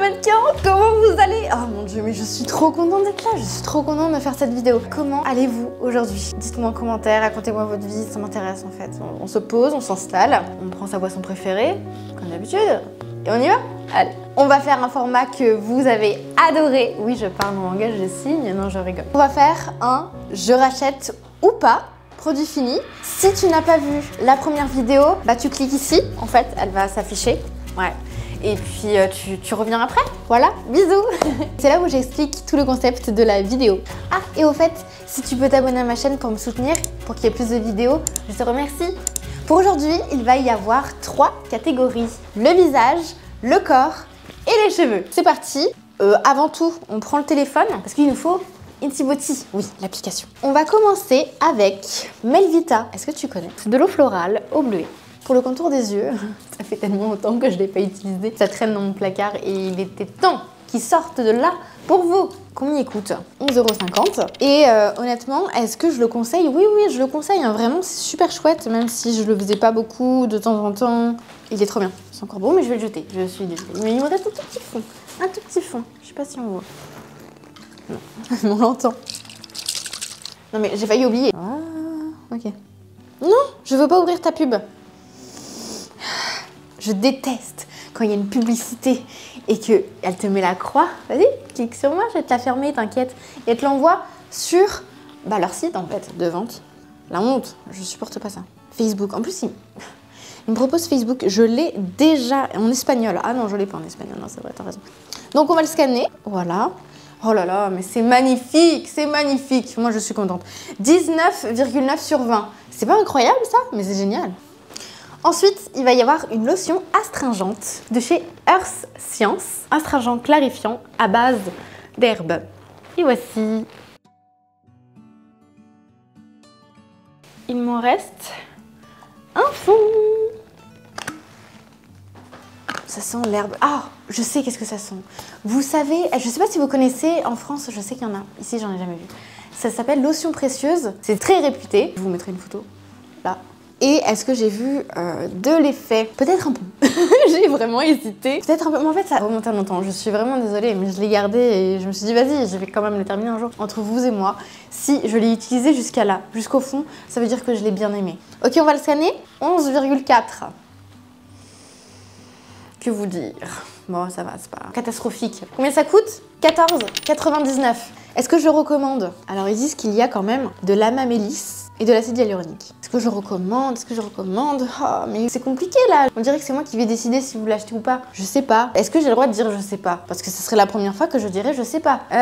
mannequin, comment vous allez? Oh mon dieu, mais je suis trop contente d'être là, je suis trop contente de faire cette vidéo. Comment allez-vous aujourd'hui? Dites-moi en commentaire, racontez-moi votre vie, ça m'intéresse en fait. On se pose, on s'installe, on prend sa boisson préférée, comme d'habitude, et on y va? Allez, on va faire un format que vous avez adoré. Oui, je parle mon langage de signes, non je rigole. On va faire un je rachète ou pas, produit fini. Si tu n'as pas vu la première vidéo, bah tu cliques ici, en fait, elle va s'afficher. Ouais. Et puis tu reviens après. Voilà, bisous. C'est là où j'explique tout le concept de la vidéo. Ah, et au fait, si tu peux t'abonner à ma chaîne pour me soutenir, pour qu'il y ait plus de vidéos, je te remercie. Pour aujourd'hui, il va y avoir 3 catégories. Le visage, le corps et les cheveux. C'est parti. Avant tout, on prend le téléphone parce qu'il nous faut Intibody. Oui, l'application. On va commencer avec Melvita. Est-ce que tu connais? C'est de l'eau florale au bleuet. Pour le contour des yeux, ça fait tellement longtemps que je ne l'ai pas utilisé. Ça traîne dans mon placard et il était temps qu'il sorte de là pour vous. Combien il coûte? 11,50 €. Et honnêtement, est-ce que je le conseille? Oui, je le conseille. Hein. Vraiment, c'est super chouette, même si je le faisais pas beaucoup de temps en temps. Il est trop bien. C'est encore bon, mais je vais le jeter. Je suis désolée. Mais il me reste un tout petit fond. Un tout petit fond. Je sais pas si on voit. Non, on l'entend. Non, mais j'ai failli oublier. Ah, ok. Non, je veux pas ouvrir ta pub. Je déteste quand il y a une publicité et qu'elle te met la croix. Vas-y, clique sur moi, je vais te la fermer, t'inquiète. Et elle te l'envoie sur leur site en fait de vente. La honte, je supporte pas ça. Facebook, en plus il me propose Facebook, je l'ai déjà en espagnol. Ah non, je l'ai pas en espagnol, non c'est vrai, t'as raison. Donc on va le scanner, voilà. Oh là là, mais c'est magnifique, c'est magnifique. Moi je suis contente. 19,9 sur 20. C'est pas incroyable ça? Mais c'est génial. Ensuite, il va y avoir une lotion astringente de chez Earth Science. Astringent clarifiant à base d'herbes. Et voici. Il m'en reste un fond. Ça sent l'herbe. Ah, je sais qu'est-ce que ça sent. Vous savez, je sais pas si vous connaissez, en France, je sais qu'il y en a. Ici, j'en ai jamais vu. Ça s'appelle lotion précieuse. C'est très réputé. Je vous mettrai une photo là. Et est-ce que j'ai vu de l'effet? Peut-être un peu. J'ai vraiment hésité. Peut-être un peu. Mais en fait, ça remonte à longtemps. Je suis vraiment désolée, mais je l'ai gardé et je me suis dit, vas-y, je vais quand même le terminer un jour. Entre vous et moi, si je l'ai utilisé jusqu'à là, jusqu'au fond, ça veut dire que je l'ai bien aimé. Ok, on va le scanner. 11,4. Que vous dire? Bon, ça va, c'est pas catastrophique. Combien ça coûte? 14,99. Est-ce que je recommande? Alors, ils disent qu'il y a quand même de l'amamélis et de l'acide hyaluronique. Est-ce que je recommande? Est-ce que je recommande? Oh, mais c'est compliqué là. On dirait que c'est moi qui vais décider si vous l'achetez ou pas. Je sais pas. Est-ce que j'ai le droit de dire je sais pas? Parce que ce serait la première fois que je dirais je sais pas. C'est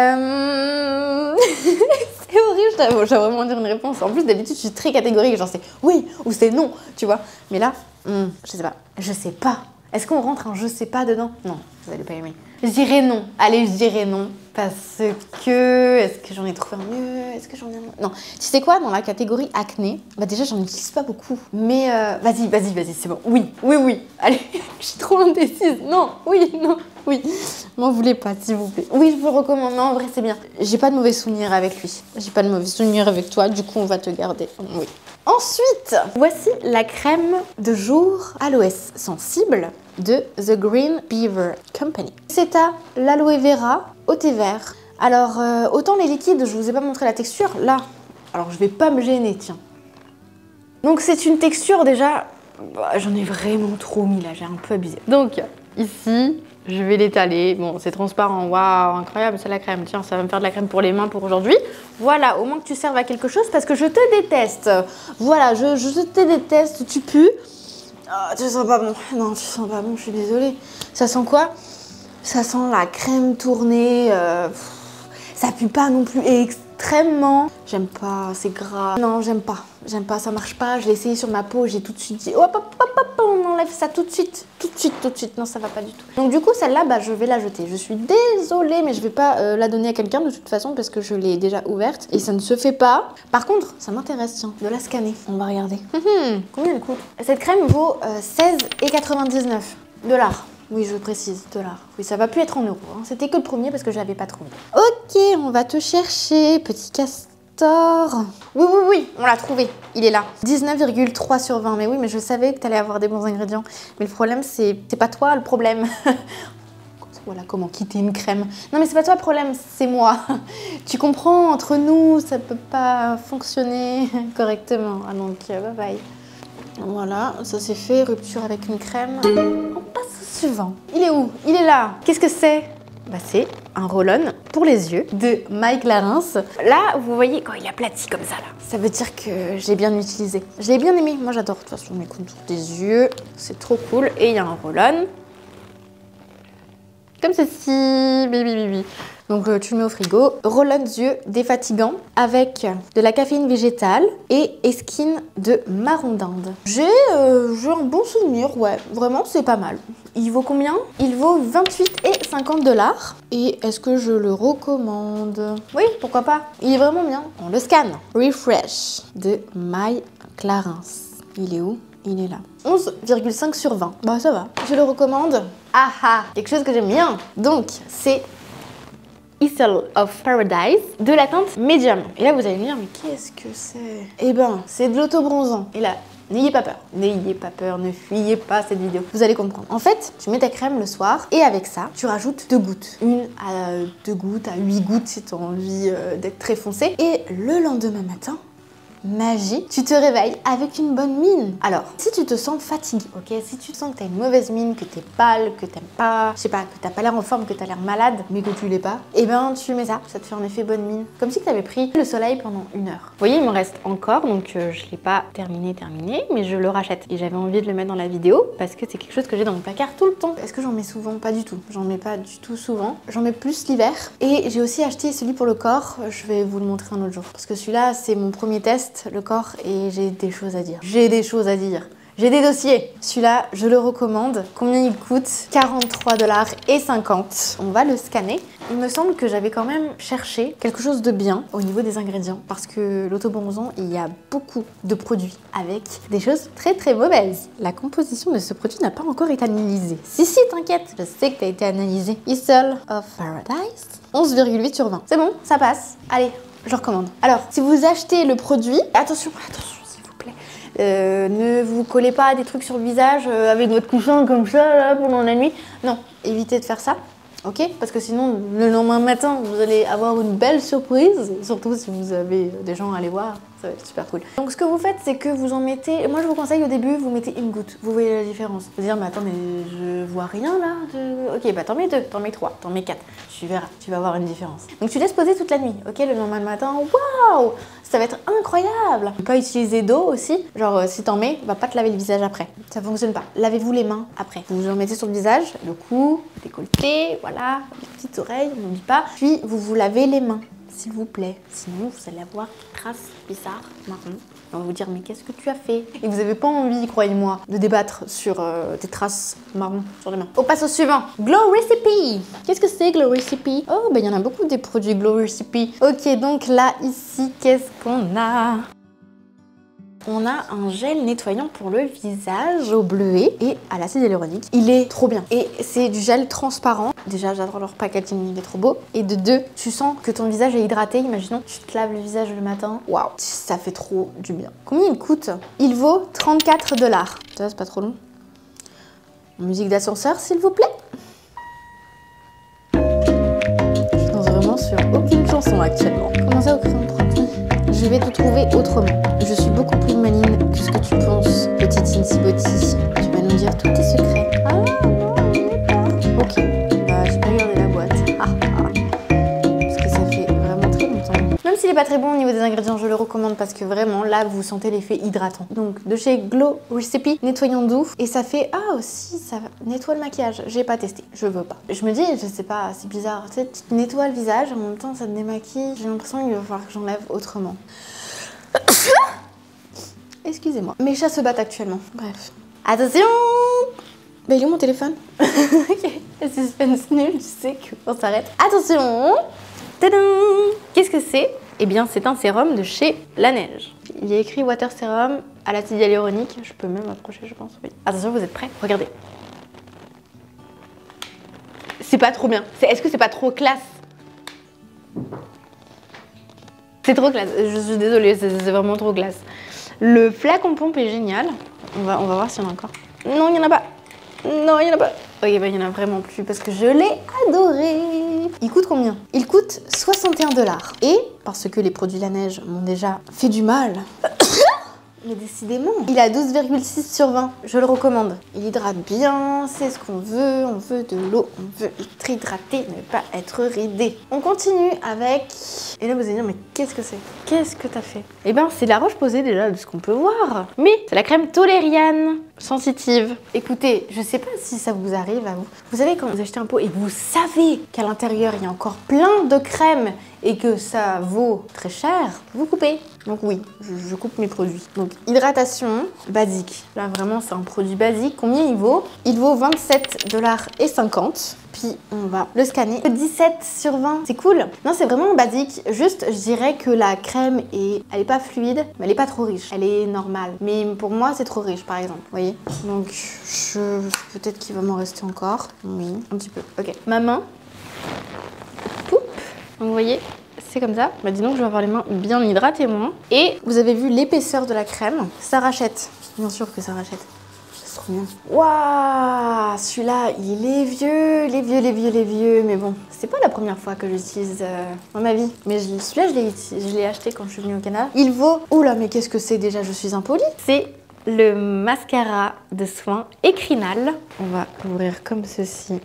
horrible, je dois vraiment dire une réponse. En plus, d'habitude, je suis très catégorique. Genre c'est oui ou c'est non, tu vois. Mais là, je sais pas. Je sais pas. Est-ce qu'on rentre un je sais pas dedans? Non, vous allez pas aimer. Je dirais non. Allez, je dirais non. Parce que... Est-ce que j'en ai trouvé un mieux? Est-ce que j'en ai un... Non. Tu sais quoi? Dans la catégorie acné, bah déjà, j'en utilise pas beaucoup. Mais vas-y, c'est bon. Oui. Allez, je suis trop indécise. Non, oui, non, oui. M'en voulez pas, s'il vous plaît. Oui, je vous le recommande. Non, en vrai, c'est bien. J'ai pas de mauvais souvenirs avec lui. J'ai pas de mauvais souvenirs avec toi. Du coup, on va te garder. Oui. Ensuite, voici la crème de jour aloès sensible de The Green Beaver Company. C'est à l'aloe vera au thé vert. Alors, autant les liquides, je vous ai pas montré la texture. Là, alors je vais pas me gêner, tiens. Donc c'est une texture déjà... Bah, j'en ai vraiment trop mis là, j'ai un peu abusé. Donc, ici, je vais l'étaler. Bon, c'est transparent. Waouh, incroyable, c'est la crème. Tiens, ça va me faire de la crème pour les mains pour aujourd'hui. Voilà, au moins que tu serves à quelque chose parce que je te déteste. Voilà, je te déteste, tu pues. Oh, tu sens pas bon. Non, tu sens pas bon, je suis désolée. Ça sent quoi? Ça sent la crème tournée. Ça pue pas non plus extrêmement. J'aime pas, c'est gras. Non, j'aime pas. J'aime pas, ça marche pas. Je l'ai essayé sur ma peau, j'ai tout de suite dit hop, on enlève ça tout de suite. Tout de suite. Non, ça va pas du tout. Donc du coup, celle-là, bah, je vais la jeter. Je suis désolée, mais je vais pas la donner à quelqu'un de toute façon parce que je l'ai déjà ouverte et ça ne se fait pas. Par contre, ça m'intéresse, tiens, de la scanner. On va regarder. Combien elle coûte? Cette crème vaut 16,99 $. Oui, je précise, dollars. Oui, ça va plus être en euros. Hein. C'était que le premier parce que je l'avais pas trouvé. Ok, on va te chercher, petit castor. Oui, on l'a trouvé. Il est là. 19,3 sur 20. Mais oui, mais je savais que tu allais avoir des bons ingrédients. Mais le problème, c'est pas toi le problème. Voilà comment quitter une crème. Non mais c'est pas toi le problème, c'est moi. Tu comprends, entre nous, ça peut pas fonctionner correctement. Ah donc, bye bye. Voilà, ça c'est fait, rupture avec une crème. On passe au suivant. Il est où? Il est là. Qu'est-ce que c'est? Bah c'est un roll-on pour les yeux de My Clarins. Là, vous voyez, quand il est aplati comme ça, là, ça veut dire que j'ai bien utilisé. Je l'ai bien aimé. Moi, j'adore de toute façon les contours des yeux. C'est trop cool. Et il y a un roll-on. Comme ceci. Bibi. Donc tu le mets au frigo. Roll-on yeux défatigant avec de la caféine végétale et Eskin de marron d'Inde. J'ai un bon souvenir, ouais. Vraiment, c'est pas mal. Il vaut combien? Il vaut 28,50 $. Et est-ce que je le recommande? Oui, pourquoi pas. Il est vraiment bien. On le scanne. Refresh de My Clarins. Il est où? Il est là. 11,5 sur 20. Bah ça va. Je le recommande. Ah ah, quelque chose que j'aime bien. Donc, c'est Isle of Paradise de la teinte médium. Et là, vous allez me dire, mais qu'est-ce que c'est? Eh ben, c'est de l'auto-bronzant. Et là, n'ayez pas peur. N'ayez pas peur, ne fuyez pas cette vidéo. Vous allez comprendre. En fait, tu mets ta crème le soir et avec ça, tu rajoutes 2 gouttes. 1 à 2 gouttes, à 8 gouttes si tu as envie d'être très foncé. Et le lendemain matin, magie, tu te réveilles avec une bonne mine. Alors, si tu te sens fatigué, ok, si tu sens que tu as une mauvaise mine, que tu es pâle, que t'aimes pas, je sais pas, que t'as pas l'air en forme, que tu as l'air malade, mais que tu l'es pas, et ben tu mets ça te fait en effet bonne mine. Comme si tu avais pris le soleil pendant 1 heure. Vous voyez, il me reste encore, donc je l'ai pas terminé, mais je le rachète. Et j'avais envie de le mettre dans la vidéo parce que c'est quelque chose que j'ai dans mon placard tout le temps. Est-ce que j'en mets souvent? Pas du tout. J'en mets pas du tout souvent. J'en mets plus l'hiver. Et j'ai aussi acheté celui pour le corps. Je vais vous le montrer un autre jour. Parce que celui-là, c'est mon premier test. Le corps, et j'ai des choses à dire. J'ai des choses à dire. J'ai des dossiers. Celui-là, je le recommande. Combien il coûte? 43,50 $. On va le scanner. Il me semble que j'avais quand même cherché quelque chose de bien au niveau des ingrédients parce que l'auto-bronzant, il y a beaucoup de produits avec des choses très très mauvaises. La composition de ce produit n'a pas encore été analysée. Si, t'inquiète, je sais que tu as été analysé. Isle of Paradise, 11,8 sur 20. C'est bon, ça passe. Allez, je recommande. Alors, si vous achetez le produit, attention s'il vous plaît, ne vous collez pas des trucs sur le visage avec votre coussin comme ça là, pendant la nuit. Non, évitez de faire ça. Ok? Parce que sinon, le lendemain matin, vous allez avoir une belle surprise, surtout si vous avez des gens à aller voir. Ça va être super cool. Donc ce que vous faites, c'est que vous en mettez... Moi, je vous conseille au début, vous mettez 1 goutte. Vous voyez la différence. Vous dire, mais attends, mais je vois rien là. Ok, bah t'en mets 2, t'en mets 3, t'en mets 4. Tu verras, tu vas voir une différence. Donc tu laisses poser toute la nuit. Ok, le lendemain matin, waouh! Ça va être incroyable. Ne pas utiliser d'eau aussi. Genre, si t'en mets, va pas te laver le visage après. Ça fonctionne pas. Lavez-vous les mains après. Vous en mettez sur le visage, le cou, décolleté, voilà, les petites oreilles, on n'oublie pas. Puis vous lavez les mains, s'il vous plaît. Sinon, vous allez avoir des traces bizarres, marron. On va vous dire, mais qu'est-ce que tu as fait? Et vous n'avez pas envie, croyez-moi, de débattre sur des traces marron sur les mains. On passe au suivant. Glow Recipe. Qu'est-ce que c'est, Glow Recipe? Oh, bah il y en a beaucoup des produits Glow Recipe. Ok, donc là, ici, qu'est-ce qu'on a? On a un gel nettoyant pour le visage au bleuet et à l'acide hyaluronique. Il est trop bien. Et c'est du gel transparent. Déjà, j'adore leur packaging, il est trop beau. Et de 2, tu sens que ton visage est hydraté. Imaginons, tu te laves le visage le matin. Waouh, ça fait trop du bien. Combien il coûte? Il vaut 34 $. Ça, c'est pas trop long. Musique d'ascenseur, s'il vous plaît. Je pense vraiment sur aucune chanson actuellement. Comment ça, au crayon de produit? Je vais te trouver autrement. Je suis beaucoup plus maligne que ce que tu penses, petite Incy Boti. Tu vas nous dire tous tes secrets. Ah non, il n'est pas. Ok, bah j'ai pas regardé la boîte. Parce que ça fait vraiment très longtemps. Même s'il est pas très bon au niveau des ingrédients, je le recommande parce que vraiment là vous sentez l'effet hydratant. Donc de chez Glow Recipe, nettoyant doux. Et ça fait, aussi ça nettoie le maquillage. J'ai pas testé, je veux pas. Je me dis, je sais pas, c'est bizarre. Tu sais, tu te nettoies le visage, en même temps ça te démaquille. J'ai l'impression qu'il va falloir que j'enlève autrement. Excusez-moi. Mes chats se battent actuellement. Bref. Attention! Bah, il est où mon téléphone? Ok. Le suspense nul, tu sais qu'on s'arrête. Attention! Tadam! Qu'est-ce que c'est? Eh bien, c'est un sérum de chez La Neige. Il y a écrit Water Serum à l'acide hyaluronique. Je peux même m'approcher, je pense. Oui. Attention, vous êtes prêts? Regardez. C'est pas trop bien. Est-ce que c'est pas trop classe? C'est trop classe. Je suis désolée, c'est vraiment trop classe. Le flacon pompe est génial. On va voir s'il y en a encore. Non, il n'y en a pas. Non, il n'y en a pas. Ok, bah il y en a vraiment plus parce que je l'ai adoré. Il coûte combien? Il coûte 61 $. Et parce que les produits La Neige m'ont déjà fait du mal. Mais décidément, il a 12,6 sur 20. Je le recommande. Il hydrate bien, c'est ce qu'on veut. On veut de l'eau, on veut être hydraté, ne pas être ridé. On continue avec... Et là, vous allez dire, mais qu'est-ce que c'est? Qu'est-ce que t'as fait? Eh ben, c'est la Roche-Posay déjà, de ce qu'on peut voir. Mais c'est la crème Tolériane sensitive. Écoutez, je sais pas si ça vous arrive à vous. Vous savez, quand vous achetez un pot et que vous savez qu'à l'intérieur, il y a encore plein de crème et que ça vaut très cher, vous coupez. Donc oui, je coupe mes produits. Donc hydratation basique. Là vraiment c'est un produit basique. Combien il vaut? Il vaut 27,50 $. Puis on va le scanner. 17 sur 20, c'est cool. Non, c'est vraiment basique. Juste, je dirais que la crème elle est pas fluide, mais elle est pas trop riche. Elle est normale. Mais pour moi, c'est trop riche, par exemple. Vous voyez? Donc peut-être qu'il va m'en rester encore. Oui, un petit peu. Ok. Ma main. Poup. Donc vous voyez? C'est comme ça. Bah dis donc, je vais avoir les mains bien hydratées, moi. Et vous avez vu l'épaisseur de la crème. Ça rachète. Bien sûr que ça rachète. C'est trop bien. Waouh, celui-là, il est vieux, les vieux. Mais bon, c'est pas la première fois que j'utilise dans ma vie. Mais celui-là, je l'ai acheté quand je suis venue au Canada. Il vaut... Oula, mais qu'est-ce que c'est déjà? Je suis impolie. C'est le mascara de soins Ecrinal. On va l'ouvrir comme ceci.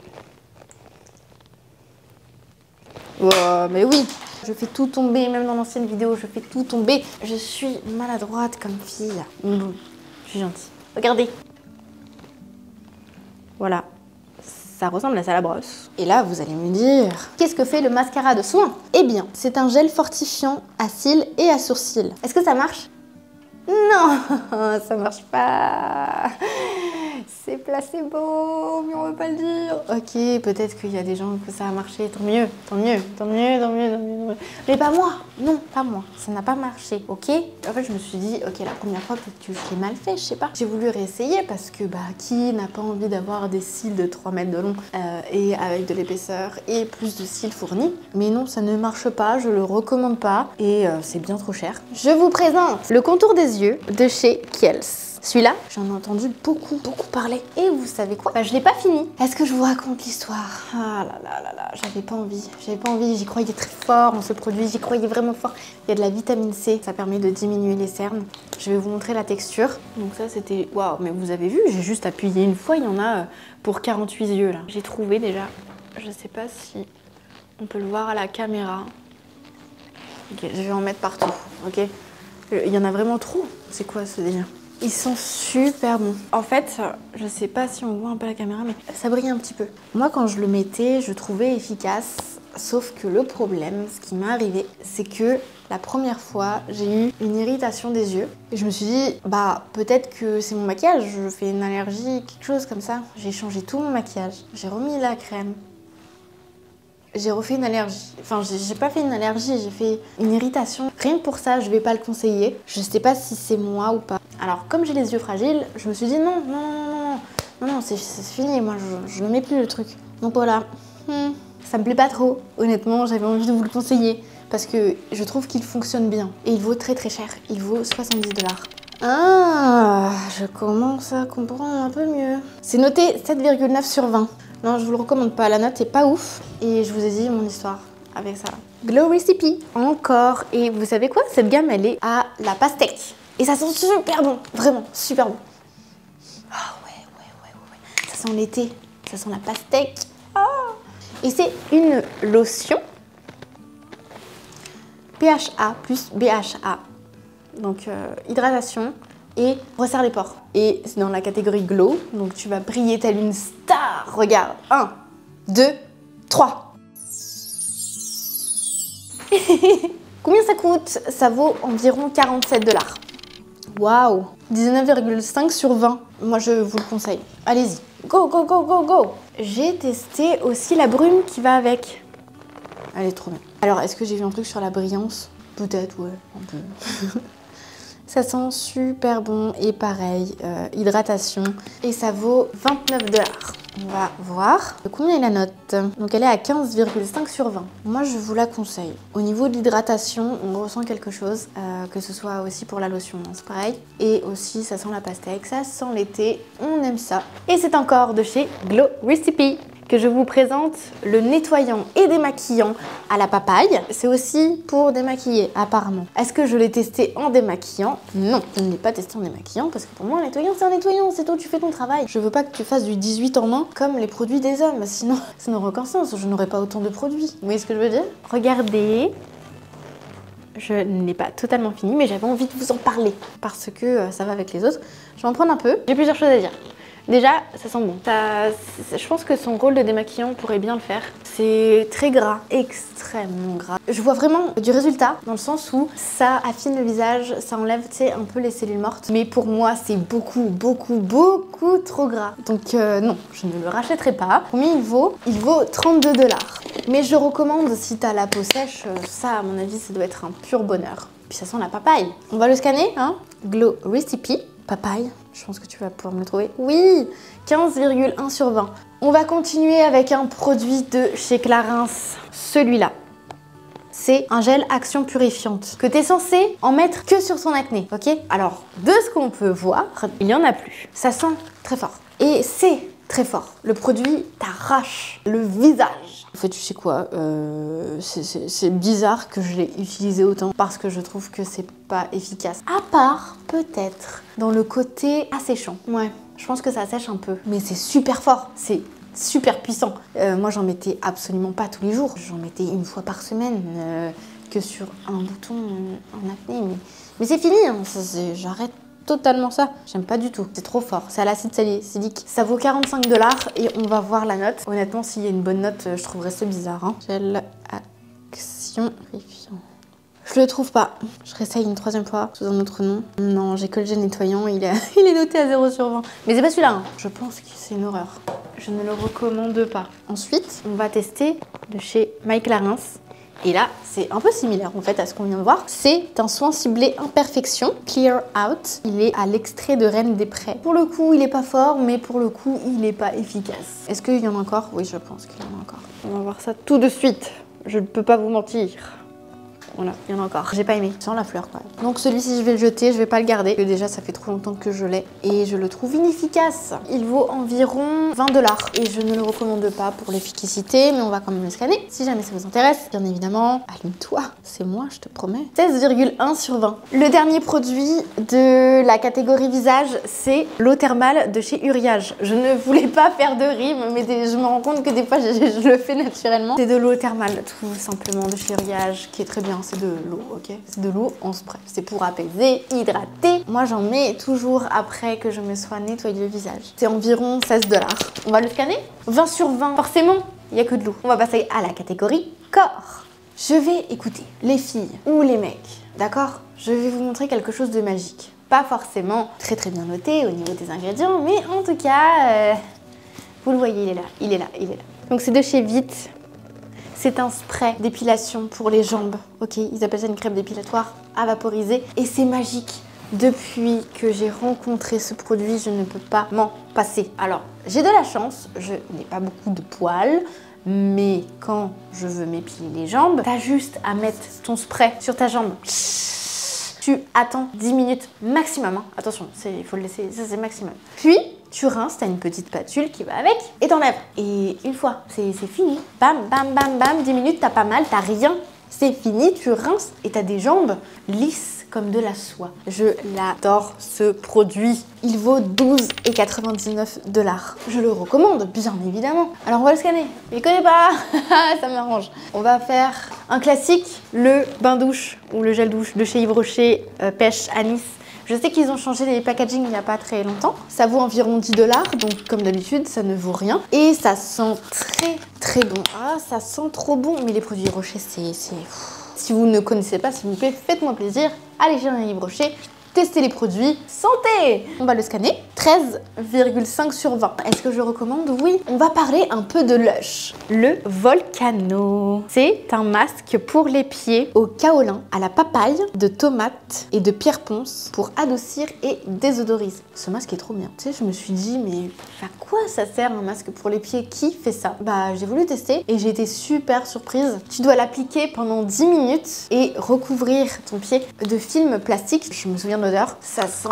Wow, mais oui. Je fais tout tomber, même dans l'ancienne vidéo, je fais tout tomber. Je suis maladroite comme fille. Je suis gentille. Regardez. Voilà. Ça ressemble à ça à la brosse. Et là, vous allez me dire, qu'est-ce que fait le mascara de soins? Eh bien, c'est un gel fortifiant à cils et à sourcils. Est-ce que ça marche? Non, ça marche pas. C'est placebo, mais on va pas le dire. Ok, peut-être qu'il y a des gens que ça a marché, tant mieux, tant mieux, tant mieux, tant mieux, tant mieux. Mais pas moi, non, pas moi, ça n'a pas marché, ok? En fait, je me suis dit, ok, la première fois, peut-être que je l'ai mal fait, je sais pas. J'ai voulu réessayer parce que, bah, qui n'a pas envie d'avoir des cils de 3 mètres de long et avec de l'épaisseur et plus de cils fournis? Mais non, ça ne marche pas, je le recommande pas et c'est bien trop cher. Je vous présente le contour des yeux de chez Kiehl's. Celui-là, j'en ai entendu beaucoup parler. Et vous savez quoi? Bah, je l'ai pas fini. Est-ce que je vous raconte l'histoire? Ah là là là là, j'avais pas envie, j'y croyais très fort en ce produit, j'y croyais vraiment fort. Il y a de la vitamine C, ça permet de diminuer les cernes. Je vais vous montrer la texture. Donc ça c'était, waouh, mais vous avez vu, j'ai juste appuyé une fois, il y en a pour 48 yeux là. J'ai trouvé déjà, je sais pas si on peut le voir à la caméra. Ok, je vais en mettre partout, ok? Il y en a vraiment trop. C'est quoi ce délire? Ils sont super bons. En fait, je sais pas si on voit un peu la caméra, mais ça brille un petit peu. Moi, quand je le mettais, je trouvais efficace. Sauf que le problème, ce qui m'est arrivé, c'est que la première fois, j'ai eu une irritation des yeux. Et je me suis dit, bah peut-être que c'est mon maquillage, je fais une allergie, quelque chose comme ça. J'ai changé tout mon maquillage. J'ai remis la crème. J'ai refait une allergie. Enfin, j'ai pas fait une allergie, j'ai fait une irritation. Rien que pour ça, je vais pas le conseiller. Je sais pas si c'est moi ou pas. Alors, comme j'ai les yeux fragiles, je me suis dit non, c'est fini. Moi, je ne mets plus le truc. Donc voilà, ça me plaît pas trop. Honnêtement, j'avais envie de vous le conseiller parce que je trouve qu'il fonctionne bien. Et il vaut très cher. Il vaut 70 $. Ah, je commence à comprendre un peu mieux. C'est noté 7,9 sur 20. Non, je vous le recommande pas, la note est pas ouf. Et je vous ai dit mon histoire avec ça. Glow Recipe, encore. Et vous savez quoi? Cette gamme, elle est à la pastèque. Et ça sent super bon, vraiment, super bon. Ah ouais. Ça sent l'été, ça sent la pastèque. Ah. Et c'est une lotion PHA plus BHA. Donc hydratation et resserre les pores. Et c'est dans la catégorie Glow, donc tu vas briller telle une star. Regarde, 1, 2, 3. Combien ça coûte? Ça vaut environ 47 $. Waouh, 19,5 sur 20. Moi, je vous le conseille. Allez-y. Go. J'ai testé aussi la brume qui va avec. Elle est trop bien. Alors, est-ce que j'ai vu un truc sur la brillance? Peut-être, ouais, un peu. Ça sent super bon et pareil, hydratation. Et ça vaut 29 $. On va voir combien est la note. Donc elle est à 15,5 sur 20. Moi je vous la conseille. Au niveau de l'hydratation, on ressent quelque chose, que ce soit aussi pour la lotion, hein, c'est pareil. Et aussi ça sent la pastèque, ça sent l'été, on aime ça. Et c'est encore de chez Glow Recipe que je vous présente le nettoyant et démaquillant à la papaye. C'est aussi pour démaquiller apparemment. Est-ce que je l'ai testé en démaquillant? Non, je ne l'ai pas testé en démaquillant parce que pour moi un nettoyant c'est un nettoyant, c'est tout, tu fais ton travail. Je veux pas que tu fasses du 18 en 1 comme les produits des hommes, sinon ça n'aurait aucun sens, je n'aurais pas autant de produits. Vous voyez ce que je veux dire? Regardez. Je ne l'ai pas totalement fini, mais j'avais envie de vous en parler parce que ça va avec les autres. Je vais en prendre un peu. J'ai plusieurs choses à dire. Déjà, ça sent bon. Je pense que son rôle de démaquillant pourrait bien le faire. C'est très gras, extrêmement gras. Je vois vraiment du résultat dans le sens où ça affine le visage, ça enlève, tu sais, un peu les cellules mortes. Mais pour moi, c'est beaucoup trop gras. Donc non, je ne le rachèterai pas. Combien il vaut? Il vaut 32 $. Mais je recommande, si t'as la peau sèche, ça, à mon avis, ça doit être un pur bonheur. Puis ça sent la papaye. On va le scanner, hein? Glow Recipe. Papaye, je pense que tu vas pouvoir me le trouver. Oui, 15,1 sur 20. On va continuer avec un produit de chez Clarins. Celui-là. C'est un gel action purifiante que tu es censé en mettre que sur son acné, ok? Alors, de ce qu'on peut voir, il n'y en a plus. Ça sent très fort. Et c'est très fort. Le produit t'arrache le visage. En fait, tu sais quoi, c'est bizarre que je l'ai utilisé autant parce que je trouve que c'est pas efficace. À part, peut-être, dans le côté asséchant. Ouais, je pense que ça sèche un peu. Mais c'est super fort, c'est super puissant. Moi, j'en mettais absolument pas tous les jours. J'en mettais une fois par semaine que sur un bouton en acné. Mais c'est fini, hein. J'arrête totalement ça. J'aime pas du tout. C'est trop fort. C'est à l'acide salicylique. Ça vaut 45 $ et on va voir la note. Honnêtement, s'il y a une bonne note, je trouverais ça bizarre. Hein. Gel action purifiant. Je le trouve pas. Je réessaye une troisième fois sous un autre nom. Non, j'ai que le gel nettoyant. Il est noté à 0 sur 20. Mais c'est pas celui-là. Hein. Je pense que c'est une horreur. Je ne le recommande pas. Ensuite, on va tester de chez My Clarins. Et là, c'est un peu similaire en fait à ce qu'on vient de voir. C'est un soin ciblé imperfection, Clear Out. Il est à l'extrait de Reine des Prés. Pour le coup, il est pas fort, mais pour le coup, il est pas efficace. Est-ce qu'il y en a encore? Oui, je pense qu'il y en a encore. On va voir ça tout de suite. Je ne peux pas vous mentir. Voilà, il y en a encore. J'ai pas aimé. Sans la fleur quoi. Donc celui-ci, je vais le jeter, je vais pas le garder. Parce que déjà, ça fait trop longtemps que je l'ai. Et je le trouve inefficace. Il vaut environ 20 $. Et je ne le recommande pas pour l'efficacité, mais on va quand même le scanner. Si jamais ça vous intéresse, bien évidemment, allume-toi. C'est moi, je te promets. 16,1 sur 20. Le dernier produit de la catégorie visage, c'est l'eau thermale de chez Uriage. Je ne voulais pas faire de rime, mais je me rends compte que des fois, je le fais naturellement. C'est de l'eau thermale, tout simplement, de chez Uriage, qui est très bien. C'est de l'eau, ok? C'est de l'eau en spray. C'est pour apaiser, hydrater. Moi, j'en mets toujours après que je me sois nettoyé le visage. C'est environ 16 $. On va le scanner. 20 sur 20. Forcément, il n'y a que de l'eau. On va passer à la catégorie corps. Je vais écouter les filles ou les mecs, d'accord? Je vais vous montrer quelque chose de magique. Pas forcément très bien noté au niveau des ingrédients, mais en tout cas, vous le voyez, il est là, il est là, il est là. Donc c'est de chez Vite. C'est un spray d'épilation pour les jambes, ok? Ils appellent ça une crème dépilatoire à vaporiser et c'est magique. Depuis que j'ai rencontré ce produit, je ne peux pas m'en passer. Alors, j'ai de la chance, je n'ai pas beaucoup de poils, mais quand je veux m'épiler les jambes, t'as juste à mettre ton spray sur ta jambe. Tu attends 10 minutes maximum, hein. Attention, il faut le laisser, ça c'est maximum. Puis, tu rinces, t'as une petite spatule qui va avec et t'enlèves. Et une fois, c'est fini. Bam, bam, bam, bam, 10 minutes, t'as pas mal, t'as rien. C'est fini, tu rinces et t'as des jambes lisses comme de la soie. Je l'adore ce produit. Il vaut 12,99 $. Je le recommande, bien évidemment. Alors on va le scanner. Il connaît pas, ça m'arrange. On va faire un classique, le bain douche ou le gel douche de chez Yves Rocher, pêche anis. Je sais qu'ils ont changé les packaging il n'y a pas très longtemps. Ça vaut environ 10 $, donc comme d'habitude, ça ne vaut rien. Et ça sent très bon. Ah, ça sent trop bon. Mais les produits Rocher, c'est... Si vous ne connaissez pas, s'il vous plaît, faites-moi plaisir. Allez chez un Yves Rocher, testez les produits. Santé! On va le scanner. 13,5 sur 20. Est-ce que je recommande? Oui. On va parler un peu de Lush. Le Volcano. C'est un masque pour les pieds au kaolin, à la papaye, de tomate et de pierre ponce pour adoucir et désodoriser. Ce masque est trop bien. Tu sais, je me suis dit, mais à quoi ça sert un masque pour les pieds? Qui fait ça? Bah, j'ai voulu tester et j'ai été super surprise. Tu dois l'appliquer pendant 10 minutes et recouvrir ton pied de film plastique. Je me souviens de l'odeur. Ça sent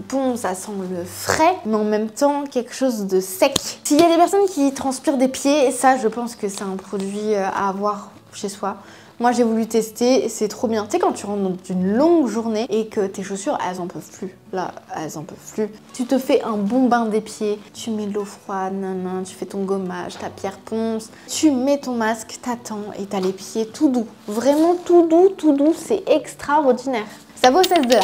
bon, ça sent le frais, mais en même temps quelque chose de sec. S'il y a des personnes qui transpirent des pieds, ça, je pense que c'est un produit à avoir chez soi. Moi, j'ai voulu tester, c'est trop bien. Tu sais, quand tu rentres dans une longue journée et que tes chaussures, elles en peuvent plus. Là, elles en peuvent plus. Tu te fais un bon bain des pieds, tu mets de l'eau froide, tu fais ton gommage, ta pierre ponce, tu mets ton masque, t'attends et t'as les pieds tout doux. Vraiment tout doux, c'est extraordinaire. Ça vaut 16 $.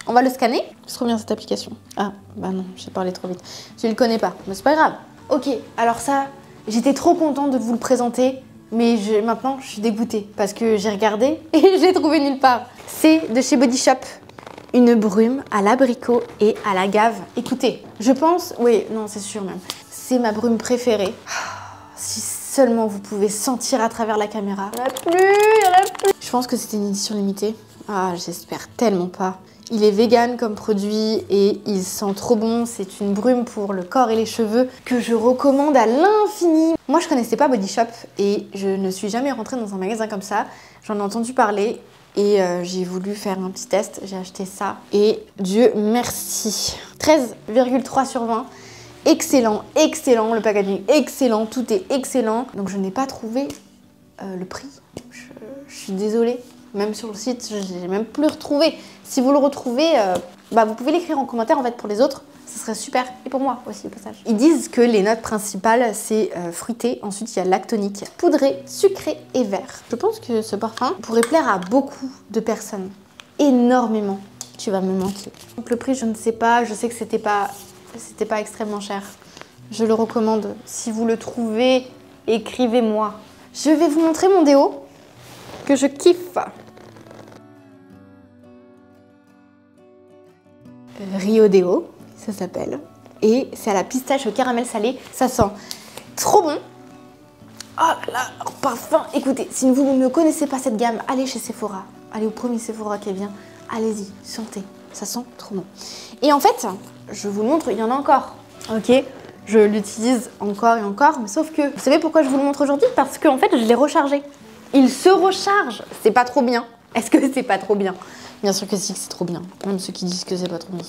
On va le scanner. C'est trop bien cette application. Ah, bah non, j'ai parlé trop vite. Je le connais pas, mais c'est pas grave. Ok, alors ça, j'étais trop contente de vous le présenter. Mais maintenant, je suis dégoûtée parce que j'ai regardé et j'ai trouvé nulle part. C'est de chez Body Shop. Une brume à l'abricot et à l'agave. Écoutez, je pense... Oui, non, c'est sûr même. C'est ma brume préférée. Si seulement vous pouvez sentir à travers la caméra. Il n'y en a plus. Je pense que c'était une édition limitée. Ah, j'espère tellement pas. Il est vegan comme produit et il sent trop bon. C'est une brume pour le corps et les cheveux que je recommande à l'infini. Moi, je connaissais pas Body Shop et je ne suis jamais rentrée dans un magasin comme ça. J'en ai entendu parler et j'ai voulu faire un petit test. J'ai acheté ça et Dieu merci. 13,3 sur 20. Excellent, excellent. Le packaging excellent, tout est excellent. Donc, je n'ai pas trouvé le prix. Je suis désolée. Même sur le site, je n'ai même plus retrouvé. Si vous le retrouvez, vous pouvez l'écrire en commentaire en fait pour les autres. Ce serait super. Et pour moi aussi au passage. Ils disent que les notes principales, c'est fruité. Ensuite, il y a lactonique, poudré, sucré et vert. Je pense que ce parfum pourrait plaire à beaucoup de personnes. Énormément. Tu vas me manquer. Donc le prix, je ne sais pas. Je sais que c'était pas extrêmement cher. Je le recommande. Si vous le trouvez, écrivez-moi. Je vais vous montrer mon déo que je kiffe. Rio Deo, ça s'appelle. Et c'est à la pistache au caramel salé. Ça sent trop bon. Oh là là, parfum. Écoutez, si vous ne connaissez pas cette gamme, allez chez Sephora. Allez au premier Sephora qui est bien. Allez-y, sentez. Ça sent trop bon. Et en fait, je vous le montre, il y en a encore. Ok, je l'utilise encore et encore. Mais sauf que, vous savez pourquoi je vous le montre aujourd'hui? Parce qu'en fait, je l'ai rechargé. Il se recharge. C'est pas trop bien. Est-ce que c'est pas trop bien? Bien sûr que si, que c'est trop bien. Même ceux qui disent que c'est pas trop bien.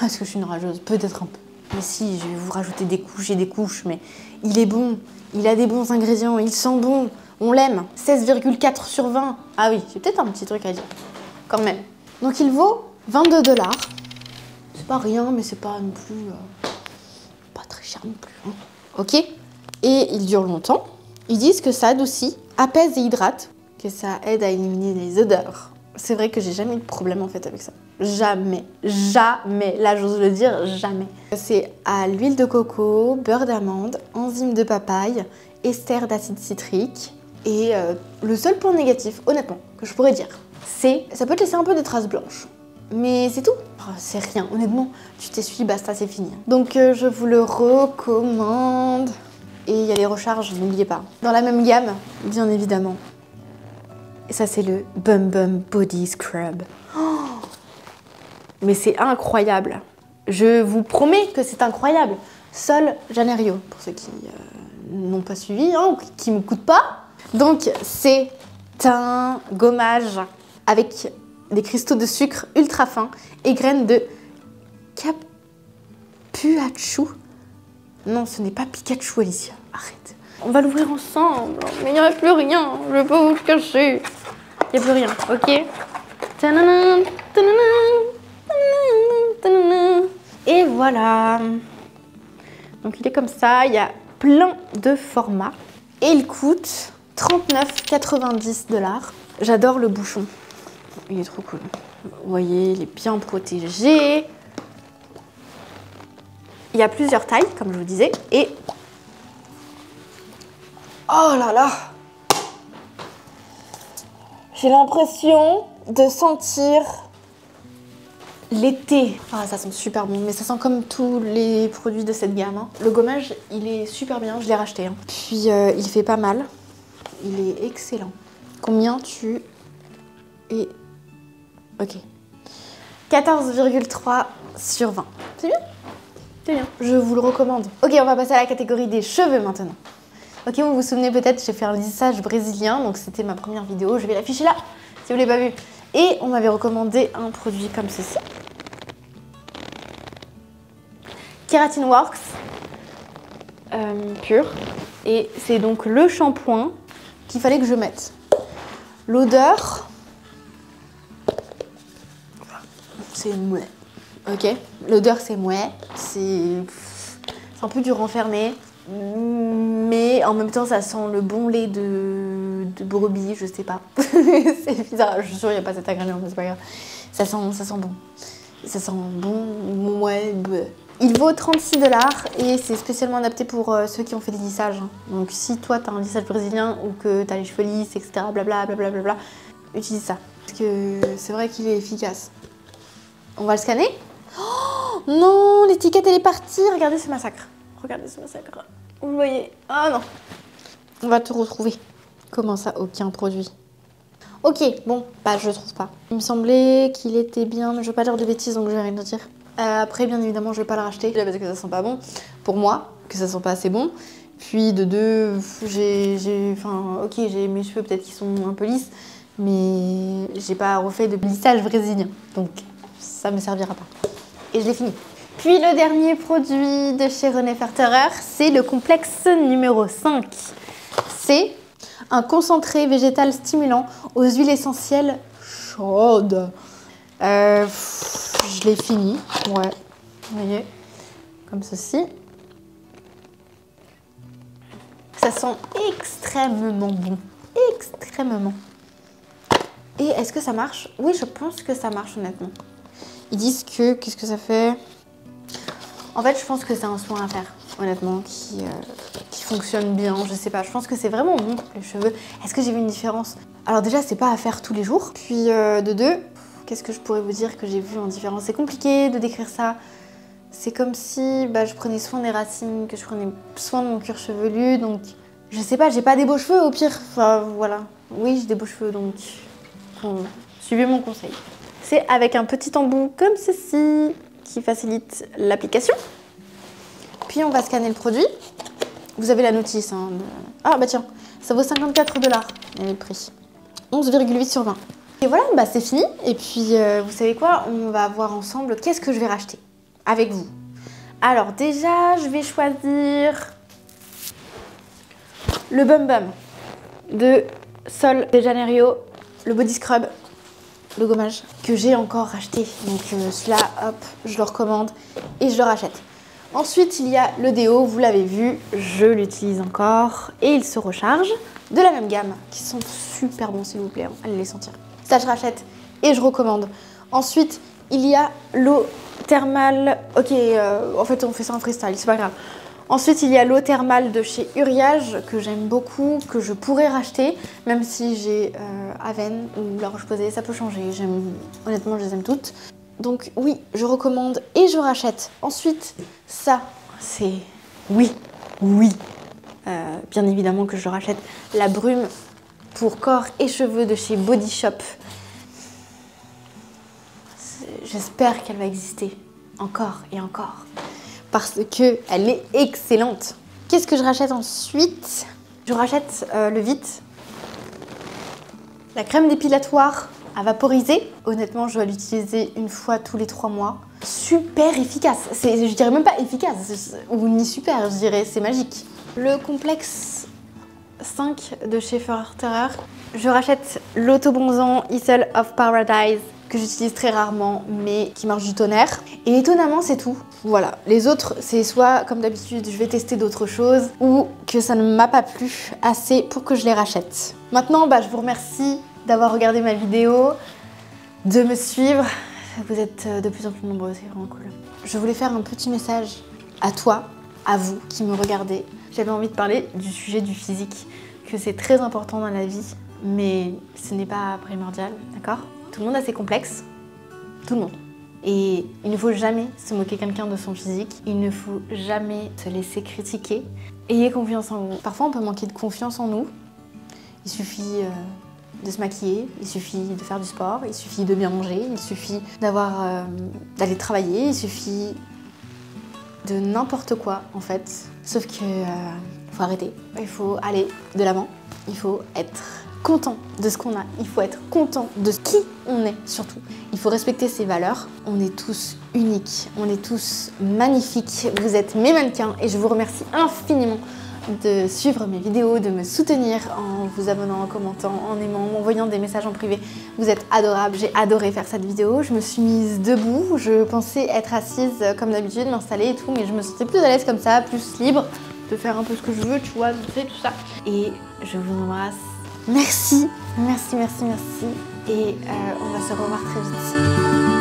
Est-ce que je suis une rageuse? Peut-être un peu. Mais si, je vais vous rajouter des couches et des couches. Mais il est bon. Il a des bons ingrédients. Il sent bon. On l'aime. 16,4 sur 20. Ah oui, j'ai peut-être un petit truc à dire. Quand même. Donc il vaut 22 $. C'est pas rien, mais c'est pas non plus... pas très cher non plus. Hein. Ok. Et il dure longtemps. Ils disent que ça adoucit, apaise et hydrate, que ça aide à éliminer les odeurs. C'est vrai que j'ai jamais eu de problème en fait avec ça. Jamais. Jamais. Là, j'ose le dire, jamais. C'est à l'huile de coco, beurre d'amande, enzyme de papaye, ester d'acide citrique. Et le seul point négatif, honnêtement, que je pourrais dire, c'est ça peut te laisser un peu de traces blanches. Mais c'est tout. Oh, c'est rien. Honnêtement, tu t'essuies, basta, c'est fini. Donc, je vous le recommande. Et il y a les recharges, n'oubliez pas. Dans la même gamme, bien évidemment. Et ça, c'est le Bum Bum Body Scrub. Oh, mais c'est incroyable. Je vous promets que c'est incroyable. Sol Janeiro, pour ceux qui n'ont pas suivi, hein, ou qui ne me coûtent pas. Donc, c'est un gommage avec des cristaux de sucre ultra fins et graines de capuachu. Non, ce n'est pas Pikachu, Alicia. Arrête. On va l'ouvrir ensemble. Mais il n'y a plus rien. Je vais pas vous le cacher. Il n'y a plus rien, ok? Tadadam, tadadam, tadadam. Et voilà. Donc il est comme ça. Il y a plein de formats. Et il coûte 39,90 $. J'adore le bouchon. Il est trop cool. Vous voyez, il est bien protégé. Il y a plusieurs tailles, comme je vous disais, et... Oh là là! J'ai l'impression de sentir l'été. Ah, ça sent super bon, mais ça sent comme tous les produits de cette gamme. Hein. Le gommage, il est super bien, je l'ai racheté. Hein. Puis il fait pas mal, il est excellent. Combien tu es... Ok. 14,3 sur 20. C'est bien? C'est bien. Je vous le recommande. Ok, on va passer à la catégorie des cheveux maintenant. Ok, vous vous souvenez peut-être, j'ai fait un lissage brésilien, donc c'était ma première vidéo. Je vais l'afficher là, si vous ne l'avez pas vu. Et on m'avait recommandé un produit comme ceci. Keratin Works pur. Et c'est donc le shampoing qu'il fallait que je mette. L'odeur, c'est mouais. Ok, l'odeur c'est mouais. C'est un peu dur enfermé. Mais en même temps, ça sent le bon lait de brebis, je sais pas. C'est bizarre, je suis sûre qu'il n'y a pas cet ingrédient, mais c'est pas grave. Ça sent bon. Ça sent bon, ouais. Bleh. Il vaut 36 $ et c'est spécialement adapté pour ceux qui ont fait des lissages. Donc si toi, tu as un lissage brésilien ou que tu as les cheveux lisses, etc., blablabla, utilise ça. Parce que c'est vrai qu'il est efficace. On va le scanner. Oh non, l'étiquette, elle est partie. Regardez ce massacre. Regardez ce massacre. Vous voyez? Ah non. On va te retrouver. Comment ça, aucun produit? Ok, bon, bah je le trouve pas. Il me semblait qu'il était bien, mais je veux pas dire de bêtises, donc je vais rien te dire. Après, bien évidemment, je vais pas le racheter. Parce que ça sent pas bon. Pour moi, que ça sent pas assez bon. Puis de deux, enfin, ok, j'ai mes cheveux peut-être qui sont un peu lisses, mais j'ai pas refait de lissage brésilien. Donc, ça me servira pas. Et je l'ai fini. Puis le dernier produit de chez René Ferterer, c'est le complexe numéro 5. C'est un concentré végétal stimulant aux huiles essentielles chaudes. Je l'ai fini, ouais, vous voyez, comme ceci. Ça sent extrêmement bon, extrêmement. Et est-ce que ça marche? Oui, je pense que ça marche honnêtement. Ils disent que, qu'est-ce que ça fait? En fait, je pense que c'est un soin à faire, honnêtement, qui fonctionne bien. Je sais pas, je pense que c'est vraiment bon pour les cheveux. Est-ce que j'ai vu une différence? Alors déjà, c'est pas à faire tous les jours. Puis de deux, qu'est-ce que je pourrais vous dire que j'ai vu en différence? C'est compliqué de décrire ça. C'est comme si je prenais soin des racines, que je prenais soin de mon cuir chevelu. Donc, je sais pas, j'ai pas des beaux cheveux au pire. Enfin, voilà. Oui, j'ai des beaux cheveux, donc suivez mon conseil. C'est avec un petit embout comme ceci, qui facilite l'application. Puis on va scanner le produit. Vous avez la notice. Hein, de... Ah bah tiens, ça vaut 54 $. Et le prix. 11,8 sur 20. Et voilà, bah c'est fini. Et puis vous savez quoi? On va voir ensemble qu'est-ce que je vais racheter avec vous. Alors déjà, je vais choisir le Bum Bum de Sol de Janeiro, le Body Scrub, le gommage que j'ai encore racheté. Donc celui-là, hop, je le recommande et je le rachète. Ensuite, il y a le déo, vous l'avez vu, je l'utilise encore et il se recharge de la même gamme qui sont super bons, s'il vous plaît, allez les sentir. Ça, je rachète et je recommande. Ensuite, il y a l'eau thermale. Ok, en fait, on fait ça en freestyle, c'est pas grave. Ensuite, il y a l'eau thermale de chez Uriage que j'aime beaucoup, que je pourrais racheter, même si j'ai Aven ou La Roche-Posay, ça peut changer. Honnêtement, je les aime toutes. Donc oui, je recommande et je rachète. Ensuite, ça, c'est oui. Bien évidemment que je rachète la brume pour corps et cheveux de chez Body Shop. J'espère qu'elle va exister encore et encore. Parce qu'elle est excellente. Qu'est-ce que je rachète ensuite? Je rachète le Vite. La crème dépilatoire à vaporiser. Honnêtement, je dois l'utiliser une fois tous les 3 mois. Super efficace. Je dirais même pas efficace, ou ni super, je dirais c'est magique. Le complexe 5 de chez Ferterer. Je rachète l'Autobronzant Isle of Paradise que j'utilise très rarement mais qui marche du tonnerre. Et étonnamment, c'est tout. Voilà. Les autres, c'est soit comme d'habitude, je vais tester d'autres choses ou que ça ne m'a pas plu assez pour que je les rachète. Maintenant, je vous remercie d'avoir regardé ma vidéo, de me suivre. Vous êtes de plus en plus nombreux, c'est vraiment cool. Je voulais faire un petit message à toi, à vous qui me regardez. J'avais envie de parler du sujet du physique, que c'est très important dans la vie, mais ce n'est pas primordial, d'accord? Tout le monde a ses complexes, tout le monde. Et il ne faut jamais se moquer quelqu'un de son physique. Il ne faut jamais se laisser critiquer. Ayez confiance en vous. Parfois, on peut manquer de confiance en nous. Il suffit de se maquiller, il suffit de faire du sport, il suffit de bien manger, il suffit d'aller travailler, il suffit de n'importe quoi en fait. Sauf que faut arrêter, il faut aller de l'avant, il faut être content de ce qu'on a, il faut être content de qui on est surtout. Il faut respecter ses valeurs, on est tous uniques, on est tous magnifiques, vous êtes mes mannequins et je vous remercie infiniment de suivre mes vidéos, de me soutenir en vous abonnant, en commentant, en aimant, en m'envoyant des messages en privé. Vous êtes adorables, j'ai adoré faire cette vidéo. Je me suis mise debout, je pensais être assise comme d'habitude, m'installer et tout, mais je me sentais plus à l'aise comme ça, plus libre de faire un peu ce que je veux, tu vois, de faire tout ça. Et je vous embrasse. Merci, merci, merci, merci. Et on va se revoir très vite.